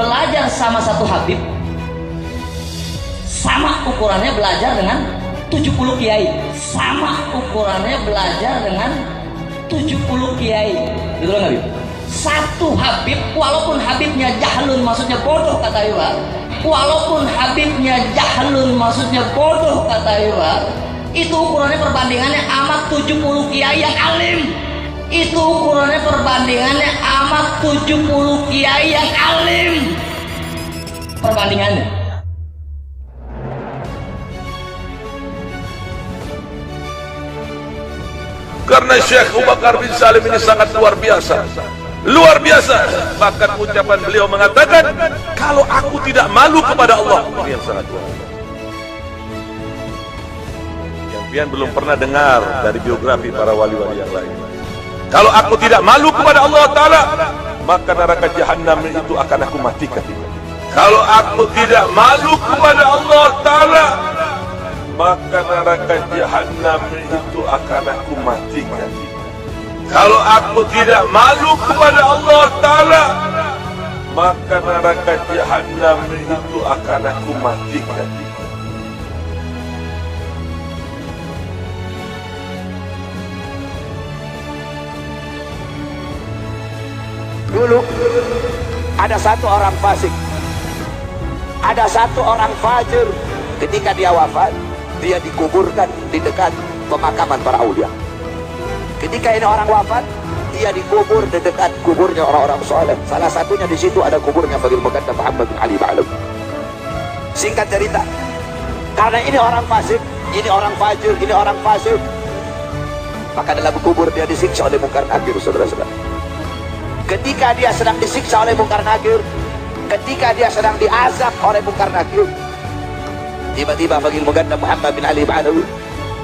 belajar sama satu Habib sama ukurannya belajar dengan 70 kiai, sama ukurannya belajar dengan 70 kiai, gitu loh Habib. Satu Habib, walaupun Habibnya jahlun maksudnya bodoh kata Iwa, walaupun Habibnya jahlun maksudnya bodoh kata Iwa, itu ukurannya perbandingannya amat 70 kiai yang alim. Itu ukurannya perbandingannya amat 70 kiai yang alim. Perbandingannya. Karena Syekh Abu Bakar bin Salim ini sangat luar biasa. Luar biasa. Bahkan ucapan beliau mengatakan, kalau aku tidak malu kepada Allah, ini yang sangat luar biasa. Yang pian belum pernah dengar dari biografi para wali-wali yang lain. Kalau aku tidak malu kepada Allah Ta'ala, maka neraka Jahannam itu akan aku matikan. Kalau aku tidak malu kepada Allah Ta'ala, maka neraka Jahannam itu akan aku matikan. Kalau aku tidak malu kepada Allah Ta'ala, maka neraka Jahannam itu akan aku matikan. Dulu ada satu orang fasik, ada satu orang fajir. Ketika dia wafat, dia dikuburkan di dekat pemakaman para aulia. Ketika ini orang wafat, dia dikubur di dekat kuburnya orang-orang soleh. Salah satunya di situ ada kuburnya Fadil Muqaddam Muhammad bin Ali Ba'alum. Singkat cerita, karena ini orang fasik, ini orang fajir, ini orang fasik, maka dalam kubur dia disiksa oleh Munkar Nakir, saudara-saudara. Ketika dia sedang disiksa oleh Munkar Nakir, ketika dia sedang diazab oleh Munkar Nakir, tiba-tiba Fadil Muqaddam Muhammad bin Ali Ba'alum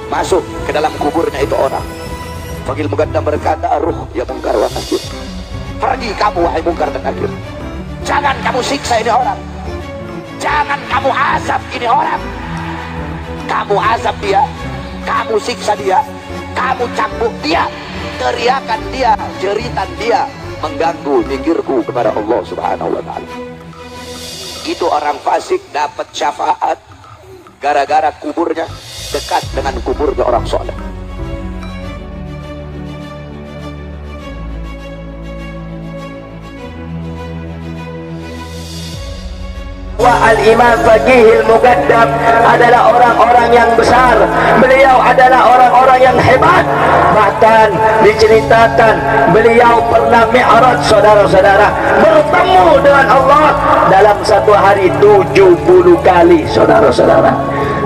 masuk ke dalam kuburnya itu orang. Fadil Muqaddam berkata, "Ruh ya Munkar wa Nakir, pergi kamu wahai Munkar dan Nakir. Jangan kamu siksa ini orang. Jangan kamu azab ini orang. Kamu azab dia, kamu siksa dia, kamu cambuk dia, teriakan dia, jeritan dia mengganggu zikirku kepada Allah Subhanahu wa Ta'ala." Itu orang fasik dapat syafaat gara-gara kuburnya dekat dengan kuburnya orang soleh. Al-Imam Faqihil Muqaddam adalah orang-orang yang besar. Beliau adalah orang-orang yang hebat. Bahkan diceritakan beliau pernah mi'raj, saudara-saudara, bertemu dengan Allah dalam satu hari 70 kali, saudara-saudara.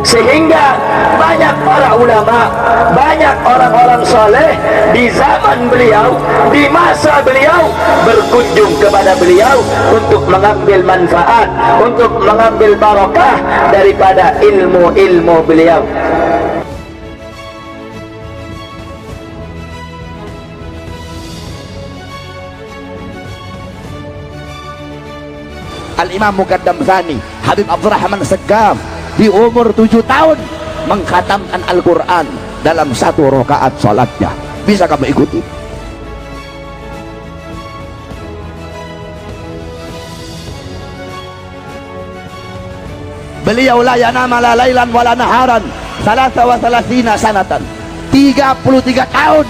Sehingga banyak para ulama, banyak orang-orang soleh di zaman beliau, di masa beliau, berkunjung kepada beliau untuk mengambil manfaat, untuk mengambil barakah daripada ilmu-ilmu beliau. Al-Imam Muqaddam Tsani Habib Abdurrahman Segaf di umur 7 tahun mengkhatamkan Al-Quran dalam satu rakaat salatnya. Bisa kamu ikuti? Beliau la yanama la lailan wala naharan 33 sanatan, 33 tahun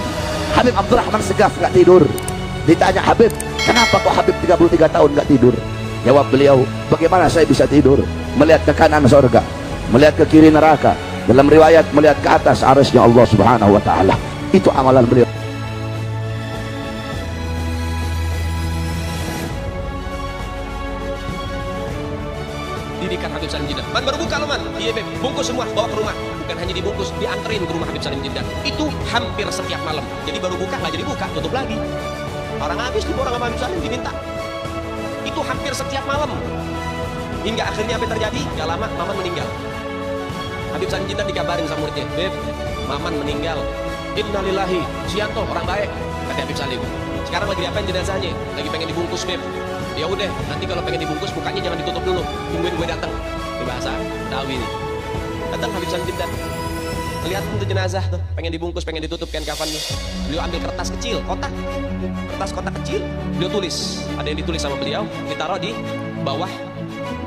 Habib Abdurrahman Segaf gak tidur. Ditanya, Habib, kenapa kok Habib 33 tahun gak tidur? Jawab beliau, bagaimana saya bisa tidur? Melihat ke kanan surga, melihat ke kiri neraka, dalam riwayat melihat ke atas arsy-Nya Allah Subhanahu wa Ta'ala. Itu amalan beliau. Didikan Habib Salim Jiddan. Man, baru buka lo man. Iya beb, bungkus semua, bawa ke rumah. Bukan hanya dibungkus, dianterin ke rumah Habib Salim Jiddan. Itu hampir setiap malam. Jadi baru buka, nggak jadi buka, tutup lagi. Orang habis diborong sama Habib Salim, diminta. Itu hampir setiap malam. Hingga akhirnya apa yang terjadi? Gak lama Maman meninggal. Habib Salim Jiddan dikabarin sama muridnya, Beb, Maman meninggal. Innalillahi, Sianto orang baik, kata Habib Salim. Sekarang lagi diapain jenazahnya? Lagi pengen dibungkus, Beb. Ya udah, nanti kalau pengen dibungkus mukanya jangan ditutup dulu. Tungguin gue datang. Ini bahasa Dawi nih. Datang Habib Salim Jiddan. Lihat tuh jenazah tuh, pengen dibungkus, pengen ditutup kan kafannya. Beliau ambil kertas kecil, kotak. Kertas kotak kecil, beliau tulis. Ada yang ditulis sama beliau, ditaruh di bawah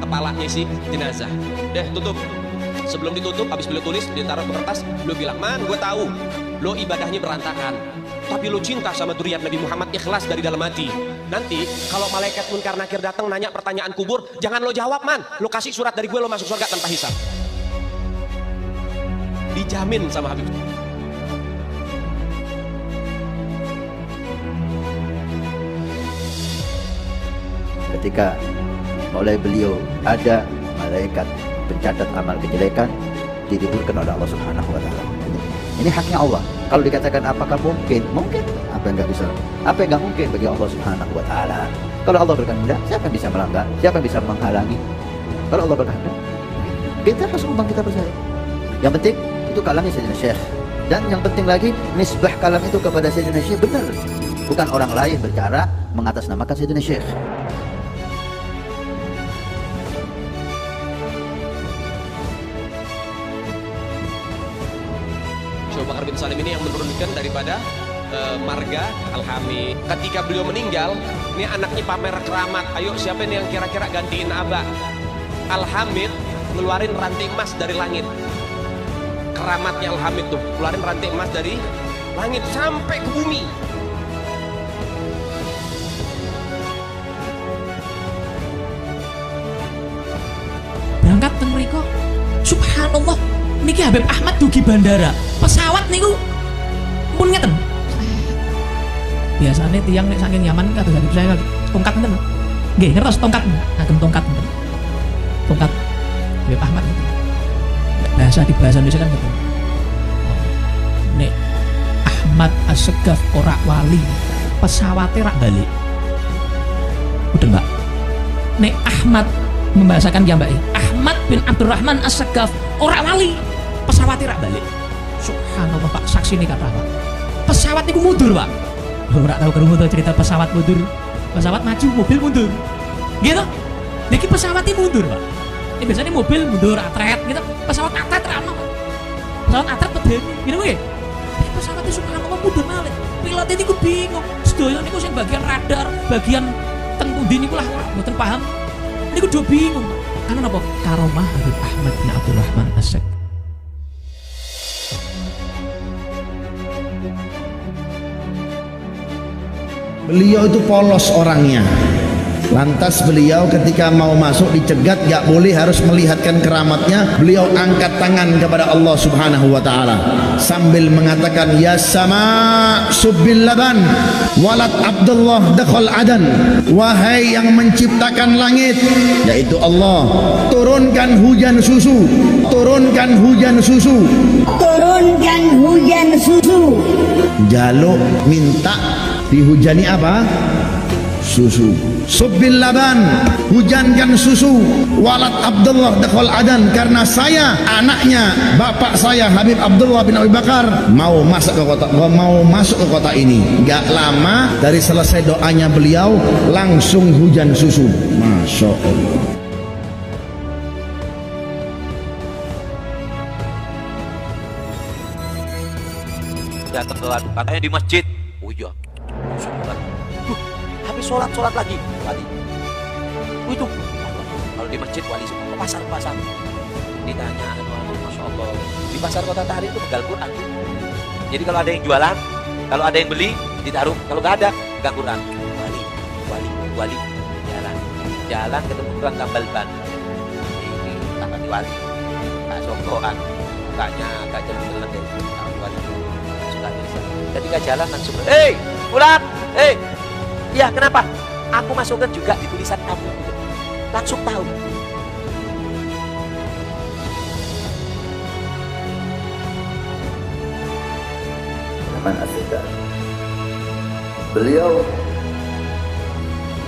kepalanya si jenazah. Deh, tutup. Sebelum ditutup, habis beliau tulis, ditaruh ke kertas, beliau bilang, "Man, gue tahu lo ibadahnya berantakan, tapi lo cinta sama dzurriyyat Nabi Muhammad, ikhlas dari dalam hati. Nanti kalau malaikat munkar nakir datang nanya pertanyaan kubur, jangan lo jawab, man. Lo kasih surat dari gue, lo masuk surga tanpa hisab." Dijamin sama Habib. Ketika oleh beliau ada malaikat pencatat amal kejelekan, diliburkan oleh Allah Subhanahu wa taala. Ini haknya Allah. Kalau dikatakan apakah mungkin? Mungkin. Apa yang nggak bisa? Apa yang nggak mungkin bagi Allah Subhanahu wa taala? Kalau Allah berkehendak, siapa yang bisa melanggar? Siapa yang bisa menghalangi? Kalau Allah berkehendak, kita harus umpang, kita percaya. Yang penting itu kalamnya Sayyidina Syekh. Dan yang penting lagi, nisbah kalam itu kepada Sayyidina Syekh benar. Bukan orang lain bercara mengatasnamakan Sayyidina Syekh. Syekh Bakar bin Salim ini yang menurunkan daripada marga Al-Hamid. Ketika beliau meninggal, ini anaknya pamer keramat. Ayo siapa nih yang kira-kira gantiin Abah? Al-Hamid ngeluarin rantai emas dari langit. Keramatnya Al-Hamid tuh, keluarin rantai emas dari langit sampai ke bumi. Berangkat teng mriko, subhanallah, niki Habib Ahmad dugi bandara. Pesawat niku pun ngeten. Biasanya tiang nek saking nyaman kados Habib saya tongkat ngeten. Nggih, ngertos tongkat. Agem tongkat. Tongkat Habib Ahmad. Bahasa di bahasa Indonesia kan gitu. Nek Ahmad As-Segaf ora wali, pesawatnya rak balik. Udah mbak. Nek Ahmad membahasakan ya mbak, Ahmad bin Abdurrahman As-Segaf ora wali, pesawatnya rak balik. Subhanallah pak, saksi nih kata pak. Pesawat itu mundur pak. Lo ora tahu kerumuh tuh cerita pesawat mundur. Pesawat maju, mobil mundur. Gitu. Niki pesawatnya mundur pak. Ini biasanya mobil mundur atret gitu, pesawat atret ramah, pesawat atret pedeni, gitu nggih. Pesawatnya subhanallah mundur malih. Pilotnya niku bingung, sedaya niku sing bagian radar, bagian teng pundi niku lah mboten paham. Niku do bingung. Karena napa? Karomah Habib Ahmad bin Abdurrahman As-Segaf. Beliau itu polos orangnya. Lantas beliau ketika mau masuk dicegat, gak boleh, harus melihatkan keramatnya. Beliau angkat tangan kepada Allah Subhanahu wa ta'ala sambil mengatakan, ya sama subbil laban walad Abdullah dakhal adan. Wahai yang menciptakan langit, yaitu Allah, turunkan hujan susu, turunkan hujan susu, turunkan hujan susu. Jaluk minta dihujani apa? Susu. Subbil laban, hujankan susu. Walad Abdullah dakhal adan, karena saya anaknya bapak saya Habib Abdullah bin Abi Bakar mau masuk ke kota ini. Gak lama dari selesai doanya beliau langsung hujan susu. Masya Allah. Datang ke ladang, katanya di masjid. Oh iya, habis sholat lagi wali. Oh itu kalau di masjid wali, semua ke pasar. Ditanya, masya Allah, di pasar Kota Tahrir itu pegal Quran. Jadi kalau ada yang jualan, kalau ada yang beli ditaruh, kalau nggak ada pegang Quran. Wali jalan ketemu tukang tambal ban. Ini tangan di wali, tak songkokan, mukanya agak jelek deh. Wali suka biasa. Ketika jalan langsung, pulang, iya kenapa? Aku masukkan juga di tulisan kamu. Langsung tahu. Rahman As-Segaf. Beliau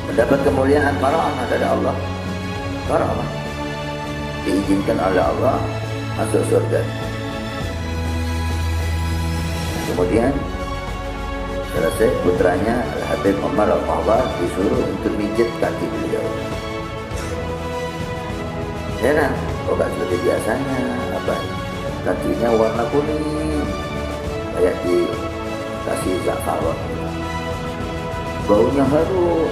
mendapat kemuliaan karamah dari Allah. Karamah diizinkan oleh Allah masuk surga. Kemudian selesai, putranya Habib Umar Al-Mahbar disuruh untuk mijit kaki beliau. Heran, kok gak seperti biasanya, apa kakinya warna kuning kayak dikasih za'faron, baunya harum.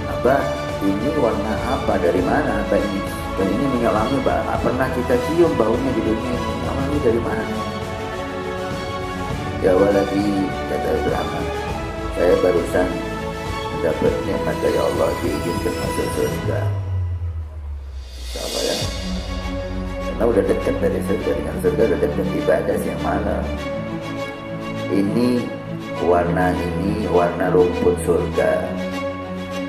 Apa ini warna apa, dari mana apa ini, dan ini minyak wangi nggak pernah kita cium baunya di dunia ini, wangi dari mana? Ya waladi, kata Ibrahim, saya barusan dapat nikmat dari Allah, diizinkan masuk surga. Insya Allah ya, karena udah dekat dari surga, dengan surga udah dekat, ibadah siang malam. Ini warna rumput surga,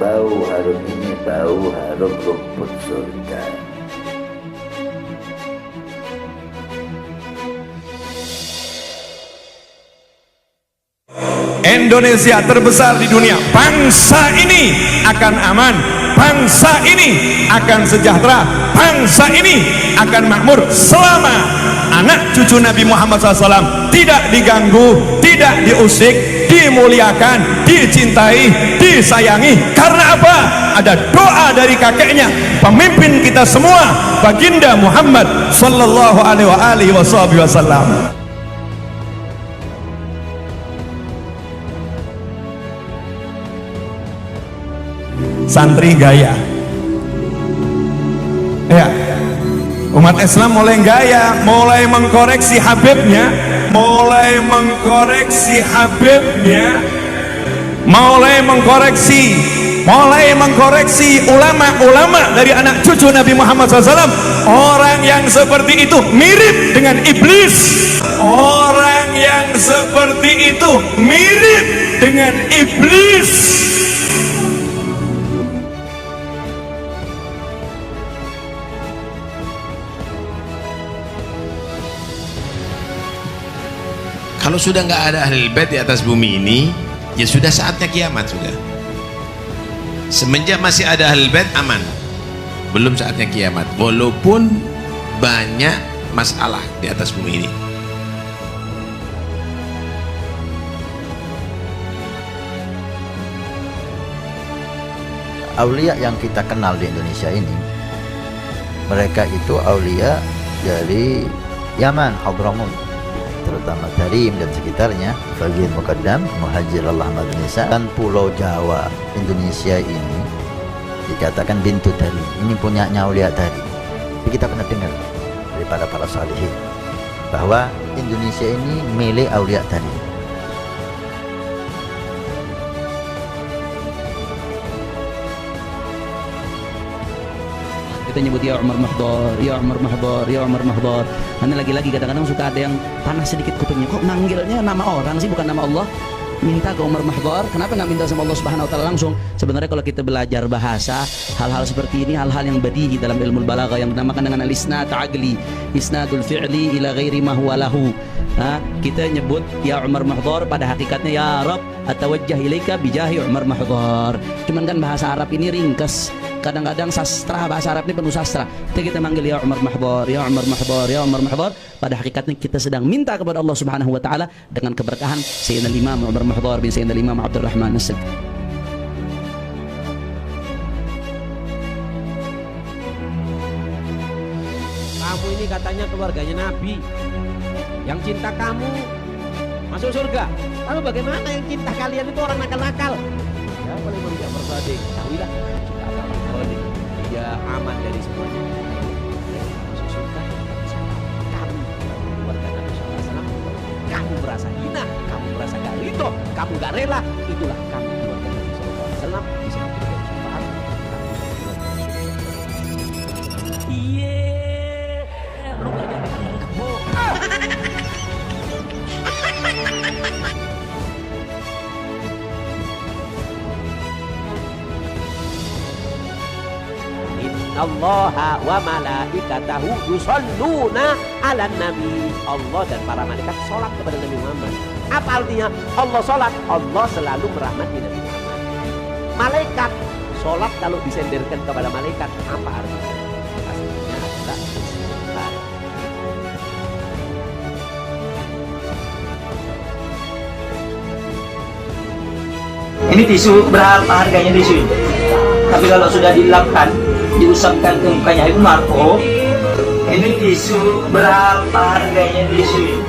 bau harum ini bau harum rumput surga. Indonesia terbesar di dunia, bangsa ini akan aman, bangsa ini akan sejahtera, bangsa ini akan makmur selama anak cucu Nabi Muhammad SAW tidak diganggu, tidak diusik, dimuliakan, dicintai, disayangi. Karena apa? Ada doa dari kakeknya, pemimpin kita semua, baginda Muhammad sallallahu alaihi wasallam. Santri gaya, ya, umat Islam mulai gaya, mulai mengkoreksi Habibnya, mulai mengkoreksi ulama-ulama dari anak cucu Nabi Muhammad SAW. Orang yang seperti itu mirip dengan iblis. Orang yang seperti itu mirip dengan iblis. Kalau sudah nggak ada Ahlul Bait di atas bumi ini, ya sudah saatnya kiamat sudah. Semenjak masih ada Ahlul Bait aman, belum saatnya kiamat. Walaupun banyak masalah di atas bumi ini. Aulia yang kita kenal di Indonesia ini, mereka itu aulia dari Yaman, Hadramut, terutama Tarim dan sekitarnya, bagian Muqaddam, Muhajir Allah Madinisa, dan Pulau Jawa Indonesia ini dikatakan Bintu Tarim. Ini punyanya Aulia Tarim. Jadi kita pernah dengar daripada para salihin bahwa Indonesia ini milik Aulia Tarim. Kita nyebut ya Umar Mahdhar, ya Umar Mahdhar, ya Umar Mahdhar. Karena lagi-lagi kadang-kadang suka ada yang panas sedikit kupingnya. Kok manggilnya nama orang sih, bukan nama Allah? Minta ke Umar Mahdhar. Kenapa nggak minta sama Allah Subhanahu Wa Taala langsung? Sebenarnya kalau kita belajar bahasa, hal-hal seperti ini hal-hal yang badihi dalam ilmu balaghah yang dinamakan dengan al-isnad aqli, isnadul fi'li ila ghairi ma huwa lahu. Kita nyebut ya Umar Mahdhar, pada hakikatnya ya Rabb atawajjah ilaika bijahi Umar Mahdhar. Cuman kan bahasa Arab ini ringkas. Kadang-kadang sastra, bahasa Arab ini penuh sastra. Kita manggil ya Umar Mahdhar, ya Umar Mahdhar, ya Umar Mahdhar. Pada hakikatnya kita sedang minta kepada Allah Subhanahu Wa Taala dengan keberkahan Sayyidina Imam Umar Mahdhar bin Sayyidina Imam Abdurrahman As-Sigh. Kamu ini katanya keluarganya Nabi, yang cinta kamu masuk surga. Lalu bagaimana yang cinta kalian itu orang nakal-nakal? Ya, boleh Imam Ja'far Shadiq, tahuilah cinta Imam Shadiq, dia aman dari semuanya. Masuk surga, kamu keluarga Nabi SAW, kamu merasa hina, kamu merasa gak ridho, kamu gak rela, itulah kamu keluarga Nabi SAW bisa memberikan syafaat. Iya. Innallaha wa malaikatahu yusholluna 'alan nabi. Allah dan para malaikat salat kepada Nabi Muhammad. Apa artinya? Allah salat, Allah selalu merahmati Nabi Muhammad. Malaikat salat kalau disenderkan kepada malaikat, apa artinya? Artinya adalah istighfar. Ini tisu berapa harganya tisu ini? Tapi kalau sudah dilapkan, diusapkan ke mukanya Ibu Marco, ini tisu berapa harganya tisu ini?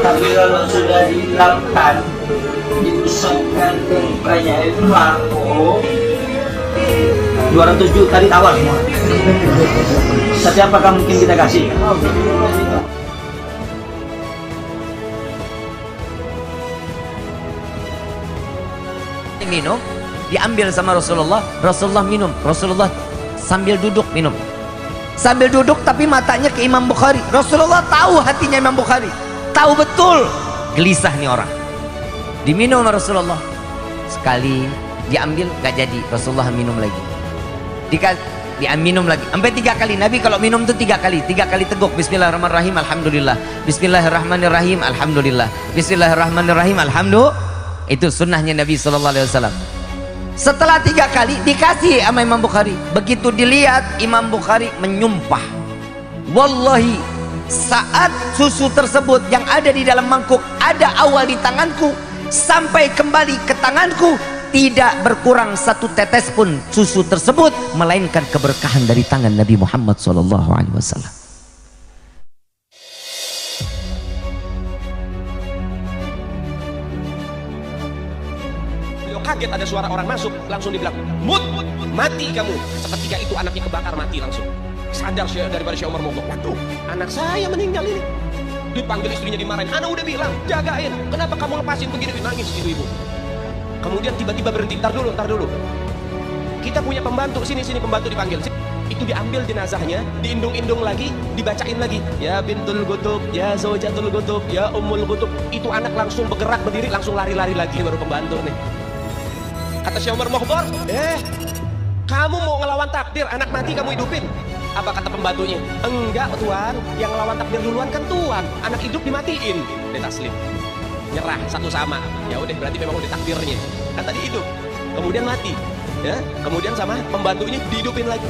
Tapi kalau sudah dilapkan, diusapkan ke mukanya Ibu Marco, 200 juta ditawar semua. Siapakah mungkin kita kasih? Minum, diambil sama Rasulullah. Rasulullah minum, Rasulullah sambil duduk minum, sambil duduk tapi matanya ke Imam Bukhari. Rasulullah tahu hatinya Imam Bukhari, tahu betul gelisah nih orang. Diminum sama Rasulullah, sekali diambil gak jadi, Rasulullah minum lagi, minum lagi sampai 3 kali. Nabi kalau minum tuh 3 kali teguk, bismillahirrahmanirrahim, alhamdulillah, bismillahirrahmanirrahim, alhamdulillah, bismillahirrahmanirrahim, alhamdulillah. Itu sunnahnya Nabi SAW. Setelah 3 kali dikasih sama Imam Bukhari. Begitu dilihat, Imam Bukhari menyumpah, wallahi saat susu tersebut yang ada di dalam mangkuk ada awal di tanganku sampai kembali ke tanganku, tidak berkurang 1 tetes pun susu tersebut, melainkan keberkahan dari tangan Nabi Muhammad SAW. Kaget ada suara orang masuk, langsung dibilang, "Mut, mati kamu." Seketika itu anaknya kebakar mati langsung. Sadar daripada Syekh Umar mogok. Waduh, anak saya meninggal ini. Dipanggil istrinya, dimarahin. Ana udah bilang, jagain. Kenapa kamu lepasin begini? Nangis ibu-ibu. Kemudian tiba-tiba berhenti. Ntar dulu. Kita punya pembantu, sini pembantu dipanggil. Itu diambil jenazahnya, diindung-indung lagi, dibacain lagi. Ya bintul Gutub, ya Zaujatul Gutub, ya Ummul Gutub. Itu anak langsung bergerak berdiri, langsung lari-lari lagi, baru pembantu nih. Kata Syekh Umar Mokhbar, kamu mau ngelawan takdir, anak mati kamu hidupin. Apa kata pembantunya? Enggak tuan, yang ngelawan takdir duluan kan tuan, anak hidup dimatiin. Dia taslim, nyerah satu sama. Ya udah, berarti memang udah takdirnya. Kan tadi hidup, kemudian mati, ya, kemudian sama pembantunya dihidupin lagi.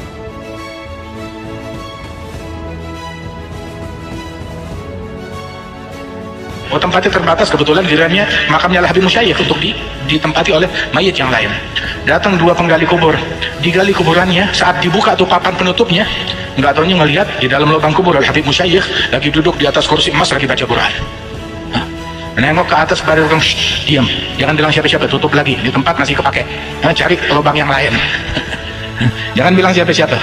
Oh, tempatnya terbatas, kebetulan gilirannya makamnya Habib Musyayikh untuk ditempati oleh mayit yang lain. Datang 2 penggali kubur, digali kuburannya, saat dibuka tuh papan penutupnya, nggak taunya ngelihat di dalam lubang kubur Habib Musyayikh lagi duduk di atas kursi emas lagi baca Quran. Nengok ke atas baru bilang, diam, jangan bilang siapa-siapa, tutup lagi, di tempat masih kepake, cari lubang yang lain. Jangan bilang siapa-siapa.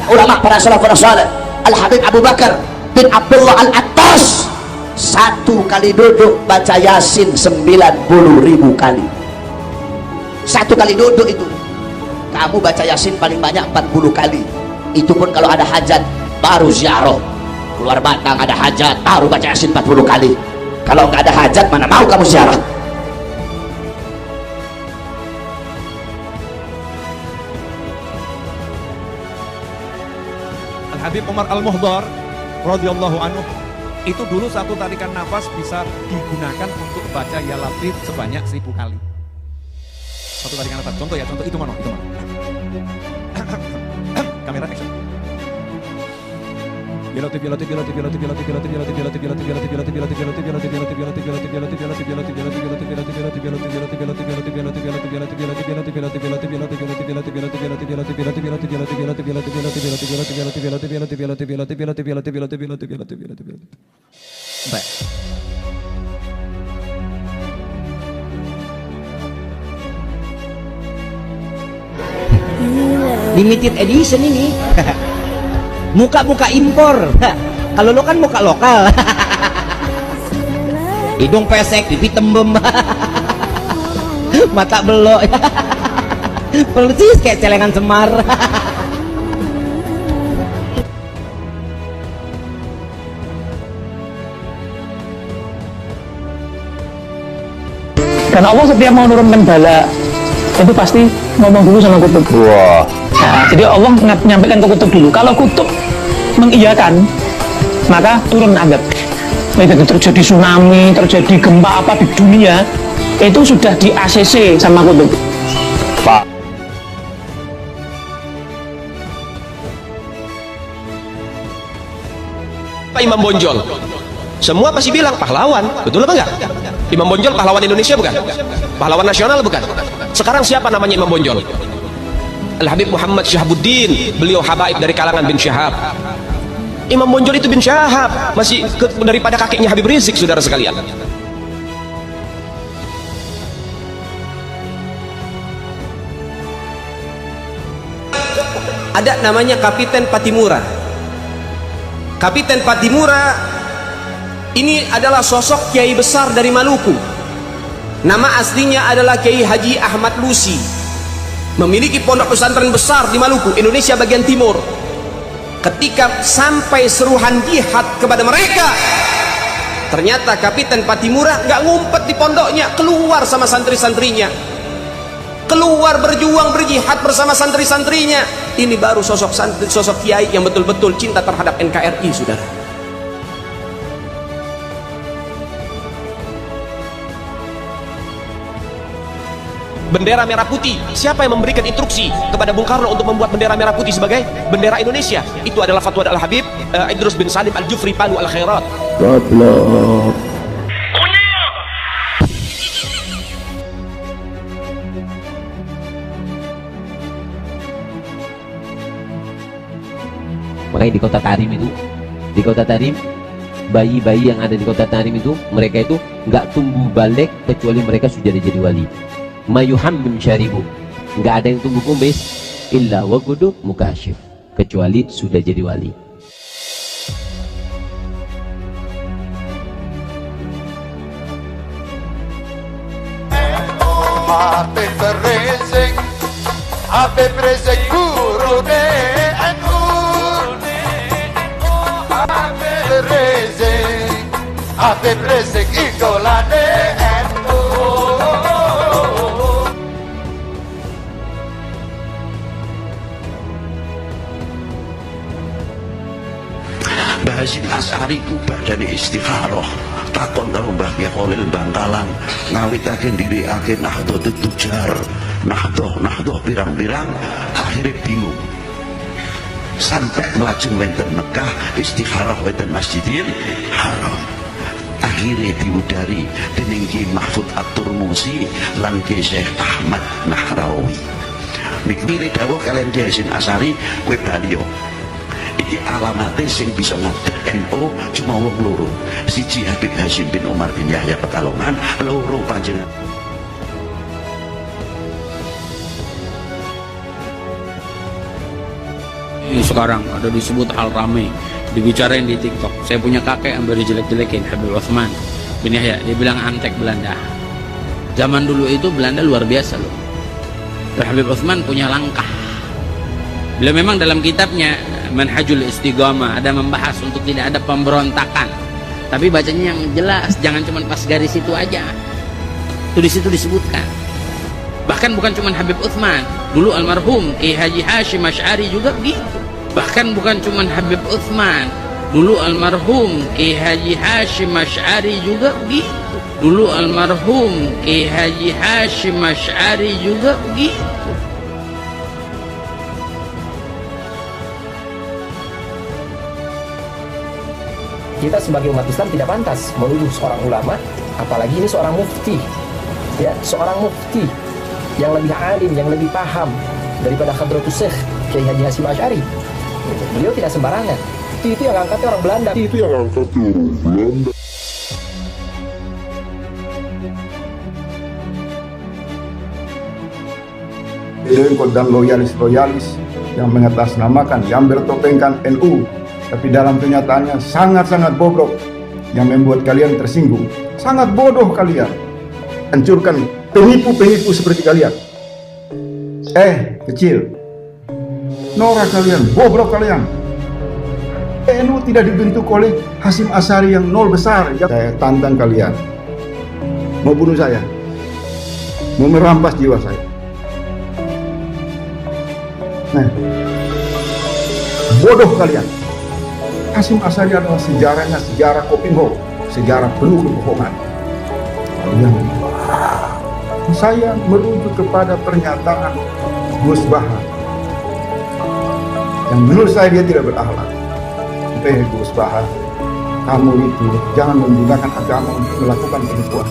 Ulama para salafun saleh, Al-Habib Abu Bakar bin Abdullah Al-Attas 1 kali duduk baca Yasin 90.000 kali. 1 kali duduk itu kamu baca Yasin paling banyak 40 kali. Itu pun kalau ada hajat baru ziarah. Keluar Batang ada hajat baru baca Yasin 40 kali. Kalau nggak ada hajat mana mau kamu ziarah. Habib Umar Al-Muhdar radhiyallahu anhu itu dulu 1 tarikan nafas bisa digunakan untuk baca ya Latif sebanyak 1000 kali. 1 tarikan nafas. Contoh itu mana? Kamera action. Limited edition ini. Muka-muka impor. Kalau lo kan muka lokal. Hidung pesek, pipi tembem. Mata belok. Persis kayak celengan Semar. Karena Allah setiap mau menurunkan bala itu pasti ngomong dulu sama kutub. Wah. Nah, jadi Allah menyampaikan ke kutub dulu. Kalau kutub mengiyakan, maka turun azab. Begitu terjadi tsunami, terjadi gempa apa di dunia, itu sudah di ACC sama kutub. Pak. Pak Imam Bonjol, semua pasti bilang pahlawan, betul apa enggak? Imam Bonjol pahlawan Indonesia bukan? Pahlawan nasional bukan? Sekarang siapa namanya Imam Bonjol? Al-Habib Muhammad Syahabuddin, beliau habaib dari kalangan bin Syahab. Imam Bonjol itu bin Syahab, masih daripada kakeknya Habib Rizik, saudara sekalian. Ada namanya Kapiten Patimura. Kapiten Patimura ini adalah sosok kiai besar dari Maluku. Nama aslinya adalah Kiai Haji Ahmad Lusi. Memiliki pondok pesantren besar di Maluku, Indonesia bagian timur. Ketika sampai seruhan jihad kepada mereka, ternyata Kapiten Patimura nggak ngumpet di pondoknya, keluar sama santri-santrinya, keluar berjuang berjihad bersama santri-santrinya. Ini baru sosok kiai yang betul-betul cinta terhadap NKRI, saudara. Bendera merah putih, siapa yang memberikan instruksi kepada Bung Karno untuk membuat bendera merah putih sebagai bendera Indonesia? Itu adalah fatwa Al-Habib Idrus bin Salim Al-Jufri Panu Al-Khairat. Goblok. Makanya di kota Tarim itu, di kota Tarim, bayi-bayi yang ada di kota Tarim itu, mereka itu nggak tumbuh balik kecuali mereka sudah jadi wali. Mayuhammim syaribu, nggak ada yang tumbuh kumis illa wagudu mukashif, kecuali sudah jadi wali. Habib Rizik guru NU, Habib Rizik idola NU. Hasil As'ari ku badane istikharah takon karo Mbah Kyai Khalil Bangkalan ngawitaken diriake Nahdlatul Tujar, nahdoh pirang-pirang, akhirnya bingung sampai melajeng wonten Mekah istikharah wonten Masjidil Haram. Akhirnya diudari dening Ki Mahfud At-Turmusi lan Ki Syekh Ahmad Nahrawi. Niki dawuh kalian Ki Hasim As'ari kowe bali yo. Iki alamatnya sing bisa ngadeg NU cuma wong loro, siji Habib Hasyim bin Umar bin Yahya Pekalongan, loro panjenengan. Sekarang ada disebut hal rame, dibicarain di TikTok. Saya punya kakek yang baru jelek-jelekin Habib Utsman bin Yahya, dia bilang antek Belanda. Zaman dulu itu Belanda luar biasa loh. Habib Utsman punya langkah. Bila memang dalam kitabnya Manhajul Istiqamah ada membahas untuk tidak ada pemberontakan, tapi bacanya yang jelas, jangan cuma pas garis itu aja. Itu di situ disebutkan. Bahkan bukan cuma Habib Utsman, dulu almarhum Ki Haji Hashim Asy'ari juga begitu. Bahkan bukan cuma Habib Utsman, dulu almarhum Ki Haji Hashim Asy'ari juga begitu. Dulu almarhum Ki Haji Hashim Asy'ari juga begitu. Kita sebagai umat Islam tidak pantas menuduh seorang ulama, apalagi ini seorang mufti, ya, seorang mufti yang lebih alim, yang lebih paham daripada Hadratus Syekh Kiai Haji Hashim Asy'ari. Beliau tidak sembarangan. Itu yang angkatnya orang Belanda. Itu yang angkatnya orang Belanda. Dengkot dan loyalis-loyalis yang mengatasnamakan, yang bertopengkan NU, tapi dalam kenyataannya sangat-sangat bobrok, yang membuat kalian tersinggung. Sangat bodoh kalian. Hancurkan penipu-penipu seperti kalian. Kecil. Norak kalian, bobrok kalian. NU tidak dibentuk oleh Hasyim Asy'ari yang nol besar. Saya tantang kalian. Mau bunuh saya. Mau merampas jiwa saya. Nah, bodoh kalian. Hasyim Asy'ari adalah sejarahnya sejarah kopimho, sejarah penuh kebohongan. Saya merujuk kepada pernyataan Gus Bahar yang menurut saya dia tidak berakhlak. Gus Bahar, kamu itu jangan menggunakan agama untuk melakukan penipuan.